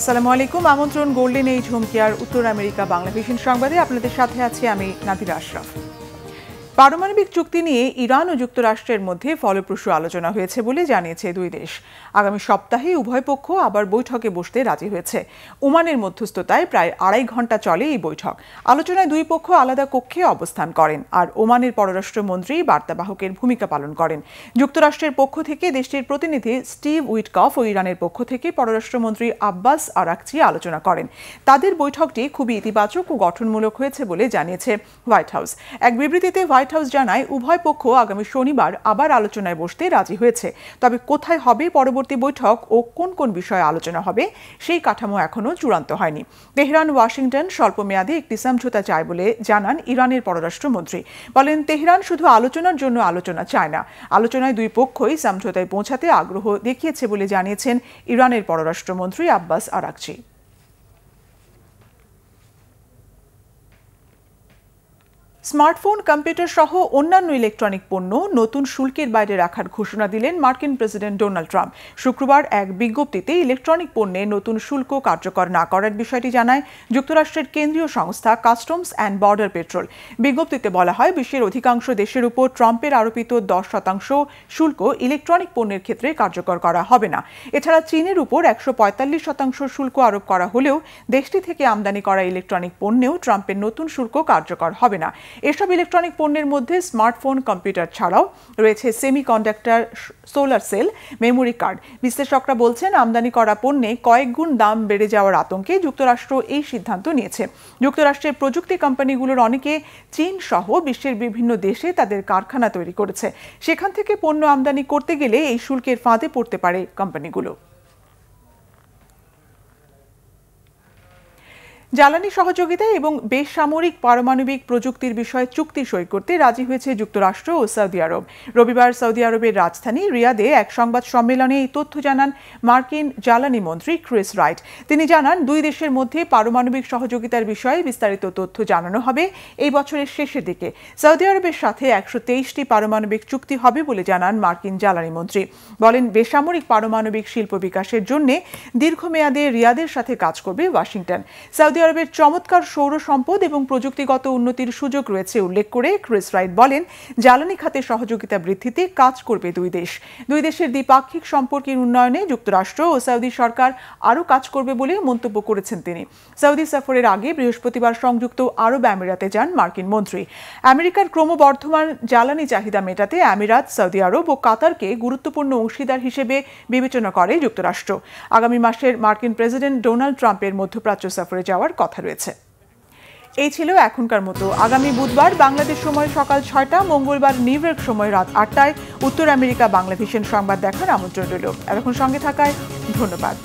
আসসালামু আলাইকুম। আমন্ত্রণ গোল্ডেন এইজ হোম কেয়ার উত্তর আমেরিকা বাংলা ভিশন সংবাদে। আপনাদের সাথে আছি আমি নাদিরা আশরাফ। পারমাণবিক চুক্তি নিয়ে ইরান ও যুক্তরাষ্ট্রের মধ্যে ফলপ্রসূ আলোচনা হয়েছে বলে জানিয়েছে দুই দেশ। আগামী সপ্তাহে উভয় পক্ষ আবার বৈঠকে বসতে রাজি হয়েছে। ওমানের মধ্যস্থতায় প্রায় 2.5 ঘন্টা চলে এই বৈঠক। আলোচনায় দুই পক্ষ আলাদা কক্ষে অবস্থান করেন, আর ওমানের পররাষ্ট্রমন্ত্রী বার্তাবাহকের ভূমিকা পালন করেন। যুক্তরাষ্ট্রের পক্ষ থেকে দেশটির প্রতিনিধি স্টিভ উইটকফ ও ইরানের পক্ষ থেকে পররাষ্ট্রমন্ত্রী আব্বাস আরাকচি আলোচনা করেন। তাদের বৈঠকটি খুবই ইতিবাচক ও গঠনমূলক হয়েছে বলে জানিয়েছে হোয়াইট হাউস। এক বিবৃতিতে হোয়াইট হাউস জানায়, উভয় পক্ষ আগামী শনিবার আবার আলোচনায় বসতে রাজি হয়েছে। তবে কোথায় হবে পরবর্তী বৈঠক ও কোন কোন বিষয়ে আলোচনা হবে সেই কাঠামো এখনো চূড়ান্ত হয়নি। তেহরান ওয়াশিংটন স্বল্পমেয়াদী একটি সমঝোতা চায় বলে জানান ইরানের পররাষ্ট্রমন্ত্রী। বলেন, তেহরান শুধু আলোচনার জন্য আলোচনা চায় না, আলোচনায় দুই পক্ষই সমঝোতায় পৌঁছাতে আগ্রহ দেখিয়েছে বলে জানিয়েছেন ইরানের পররাষ্ট্রমন্ত্রী আব্বাস আরাকচি। স্মার্টফোন, কম্পিউটার সহ অন্যান্য ইলেকট্রনিক পণ্য নতুন শুল্কের বাইরে রাখার ঘোষণা দিলেন মার্কিন প্রেসিডেন্ট ডোনাল্ড ট্রাম্প। শুক্রবার এক বিজ্ঞপ্তিতে ইলেকট্রনিক পণ্যে নতুন শুল্ক কার্যকর না করার বিষয়টি জানায় যুক্তরাষ্ট্রের কেন্দ্রীয় সংস্থা কাস্টমস অ্যান্ড বর্ডার পেট্রোল। বিজ্ঞপ্তিতে বলা হয়, বিশ্বের অধিকাংশ দেশের উপর ট্রাম্পের আরোপিত 10% শুল্ক ইলেকট্রনিক পণ্যের ক্ষেত্রে কার্যকর করা হবে না। এছাড়া চীনের উপর 145% শুল্ক আরোপ করা হলেও দেশটি থেকে আমদানি করা ইলেকট্রনিক পণ্যেও ট্রাম্পের নতুন শুল্ক কার্যকর হবে না। এসব ইলেকট্রনিক পণ্যের মধ্যে স্মার্টফোন, কম্পিউটার ছাড়াও রয়েছে semiconductor, solar cell, memory card. বিশ্লেষকরা বলছেন, আমদানি করা পণ্যে কয়েক গুণ দাম বেড়ে যাওয়ার আতঙ্কে যুক্তরাষ্ট্র এই সিদ্ধান্ত নিয়েছে। যুক্তরাষ্ট্রের প্রযুক্তি কোম্পানিগুলোর অনেকে চীন সহ বিশ্বের বিভিন্ন দেশে তাদের কারখানা তৈরি করেছে। সেখান থেকে পণ্য আমদানি করতে গেলে এই শুল্কের ফাঁদে পড়তে পারে কোম্পানিগুলো। জ্বালানি সহযোগিতা এবং বেসামরিক পারমাণবিক প্রযুক্তির বিষয়ে চুক্তি সই করতে রাজি হয়েছে যুক্তরাষ্ট্র ও সৌদি আরব। রবিবার সৌদি আরবের রাজধানী রিয়াদে এক সংবাদ সম্মেলনে এই তথ্য জানান মার্কিন জ্বালানি মন্ত্রী ক্রিস রাইট। তিনি জানান, দুই দেশের মধ্যে পারমাণবিক সহযোগিতার বিষয়ে বিস্তারিত তথ্য জানানো হবে এই বছরের শেষের দিকে। সৌদি আরবের সাথে 123টি পারমাণবিক চুক্তি হবে বলে জানান মার্কিন জ্বালানি মন্ত্রী। বলেন, বেসামরিক পারমাণবিক শিল্প বিকাশের জন্য দীর্ঘমেয়াদে রিয়াদের সাথে কাজ করবে ওয়াশিংটন। সৌদি আরবের চমৎকার সৌর সম্পদ এবং প্রযুক্তিগত উন্নতির সুযোগ রয়েছে উল্লেখ করে ক্রিস রাইট বলেন, জ্বালানি খাতে সহযোগিতা বৃদ্ধিতে কাজ করবে দুই দেশ। দুই দেশের দ্বিপাক্ষিক সম্পর্কের উন্নয়নে যুক্তরাষ্ট্র ও সৌদি সরকার আরও কাজ করবে বলে মন্তব্য করেছেন তিনি। সৌদি সফরের আগে বৃহস্পতিবার সংযুক্ত আরব আমিরাতে যান মার্কিন মন্ত্রী। আমেরিকার ক্রমবর্ধমান জ্বালানি চাহিদা মেটাতে আমিরাত, সৌদি আরব ও কাতারকে গুরুত্বপূর্ণ অংশীদার হিসেবে বিবেচনা করে যুক্তরাষ্ট্র। আগামী মাসের মার্কিন প্রেসিডেন্ট ডোনাল্ড ট্রাম্পের মধ্যপ্রাচ্য সফরে যাওয়ার কথা রয়েছে। এই ছিল এখনকার মতো। আগামী বুধবার বাংলাদেশ সময় সকাল 6টা, মঙ্গলবার নিউ ইয়র্ক সময় রাত 8টায় উত্তর আমেরিকা বাংলা ভিশন সংবাদ দেখার আমন্ত্রণ রইল। এতক্ষণ সঙ্গে থাকায় ধন্যবাদ।